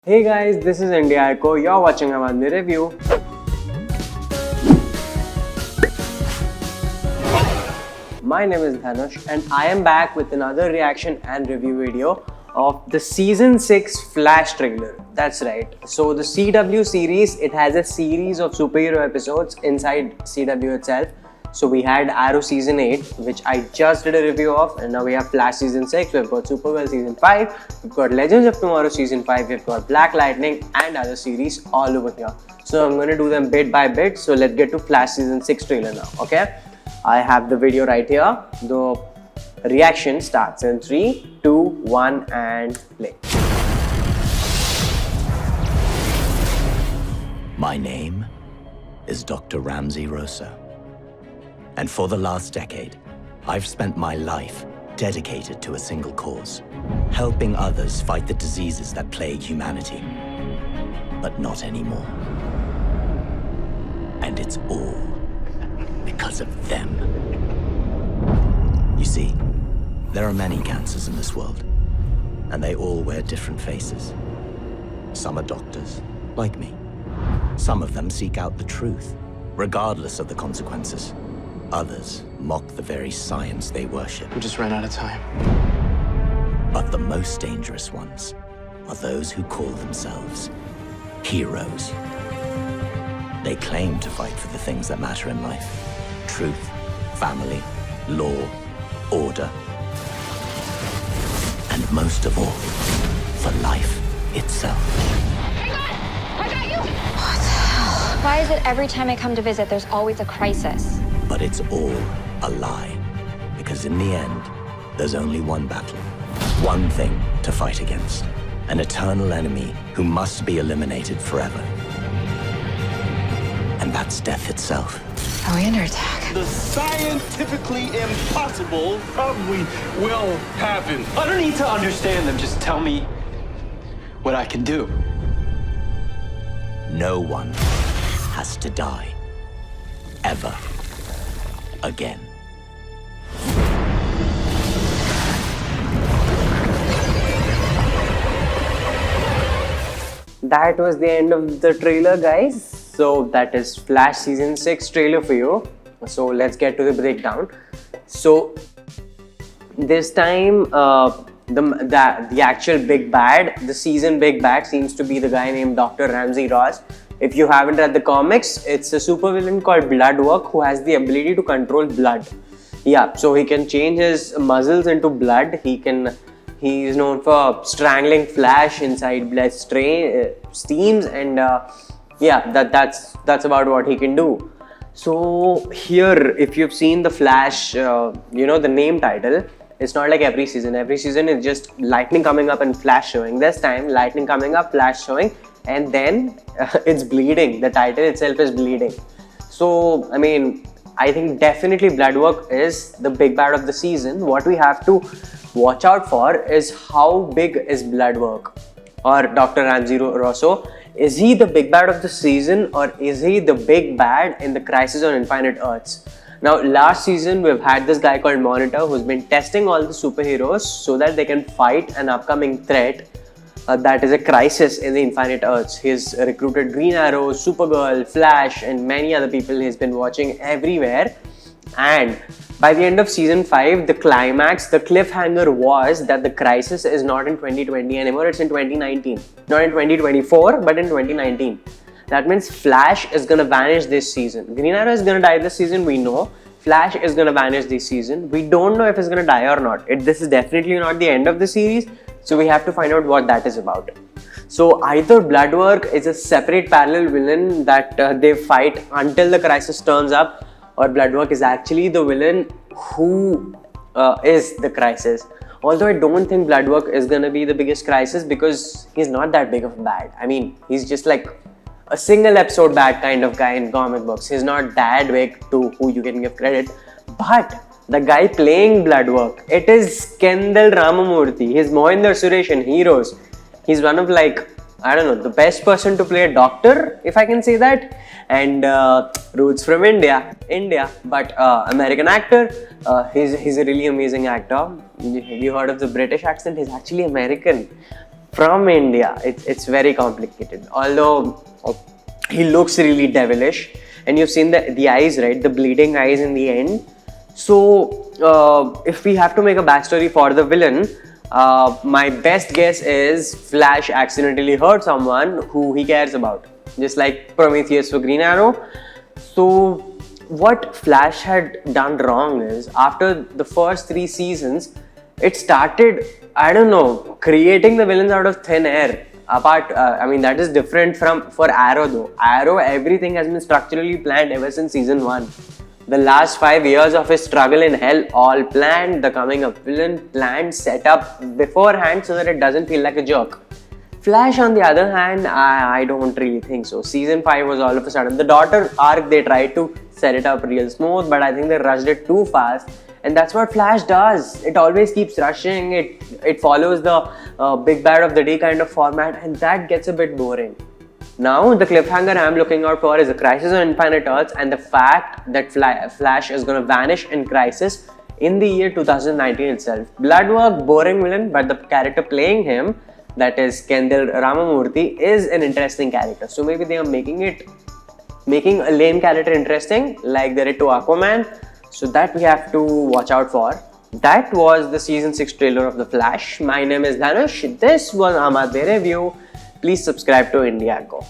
Hey guys, this is India Echo. You're watching Aadmi review. My name is Dhanush and I am back with another reaction and review video of the season 6 Flash trailer. That's right. So the CW series, it has a series of superhero episodes inside CW itself. So we had Arrow season 8, which I just did a review of, and now we have Flash season 6, we've got Supergirl season 5, we've got Legends of Tomorrow season 5, we've got Black Lightning and other series all over here. So I'm going to do them bit by bit. So let's get to Flash season 6 trailer now, okay? I have the video right here. The reaction starts in 3, 2, 1 and play. My name is Dr. Ramsey Rosa. And for the last decade, I've spent my life dedicated to a single cause, helping others fight the diseases that plague humanity. But not anymore. And it's all because of them. You see, there are many cancers in this world, and they all wear different faces. Some are doctors, like me. Some of them seek out the truth, regardless of the consequences. Others mock the very science they worship. We just ran out of time. But the most dangerous ones are those who call themselves heroes. They claim to fight for the things that matter in life. Truth, family, law, order. And most of all, for life itself. Hang on! I got you! What the hell? Why is it every time I come to visit, there's always a crisis? But it's all a lie. Because in the end, there's only one battle. One thing to fight against. An eternal enemy who must be eliminated forever. And that's death itself. Are we under attack? The scientifically impossible probably will happen. I don't need to understand them. Just tell me what I can do. No one has to die. Ever. Again. That was the end of the trailer, guys. So that is Flash season 6 trailer for you. So let's get to the breakdown. So this time the actual big bad, the season big bad, seems to be the guy named Dr. Ramsey Ross. If you haven't read the comics, it's a supervillain called Bloodwork who has the ability to control blood. Yeah, so he can change his muscles into blood. He is known for strangling Flash inside blood steams, and yeah, that's about what he can do. So here, if you've seen the Flash, you know the name title. It's not like every season. Every season is just lightning coming up and Flash showing. This time, lightning coming up, Flash showing, and then it's bleeding. The title itself is bleeding. So I mean, I think definitely Bloodwork is the big bad of the season. What we have to watch out for is how big is Bloodwork or Dr. Ramsey Rosso. Is he the big bad of the season, or is he the big bad in the Crisis on Infinite Earths? Now, last season we've had this guy called Monitor who's been testing all the superheroes so that they can fight an upcoming threat that is a crisis in the Infinite Earths. He's recruited Green Arrow, Supergirl, Flash and many other people he's been watching everywhere. And by the end of season 5, the climax, the cliffhanger was that the crisis is not in 2020 anymore, it's in 2019. Not in 2024, but in 2019. That means Flash is gonna vanish this season. Green Arrow is gonna die this season, we know. Flash is gonna vanish this season. We don't know if he's gonna die or not. This is definitely not the end of the series, so we have to find out what that is about. So either Bloodwork is a separate parallel villain that they fight until the crisis turns up, or Bloodwork is actually the villain who is the crisis. Although I don't think Bloodwork is gonna be the biggest crisis because he's not that big of a bad. I mean, he's just like a single episode bad kind of guy in comic books. He's not that big to who you can give credit. But the guy playing Bloodwork, it is Kendall Ramamurthy. He's Mohinder Suresh in Heroes. He's one of like, I don't know, the best person to play a doctor, if I can say that. And roots from India, but American actor. He's a really amazing actor. Have you heard of the British accent? He's actually American. from India. It's very complicated. Although he looks really devilish, and you've seen the eyes, right? The bleeding eyes in the end. So if we have to make a backstory for the villain, my best guess is Flash accidentally hurt someone who he cares about, just like Prometheus for Green Arrow. So what Flash had done wrong is, after the first 3 seasons, it started, I don't know, creating the villains out of thin air. I mean, that is different for Arrow though. Arrow, everything has been structurally planned ever since season 1. The last 5 years of his struggle in hell, all planned, the coming of villain, planned, set up beforehand so that it doesn't feel like a joke. Flash, on the other hand, I don't really think so. Season 5 was all of a sudden. The daughter arc, they tried to set it up real smooth, but I think they rushed it too fast. And that's what Flash does. It always keeps rushing. It follows the big bad of the day kind of format, and that gets a bit boring. Now, the cliffhanger I'm looking out for is a Crisis on Infinite Earths, and the fact that Flash is going to vanish in Crisis in the year 2019 itself. Bloodwork, boring villain, but the character playing him, that is Kendall Ramamurthy, is an interesting character. So maybe they are making a lame character interesting, like they did to Aquaman. So that we have to watch out for. That was the season 6 trailer of The Flash. My name is Dhanush. This was Ahmad Review. Please subscribe to Indiago.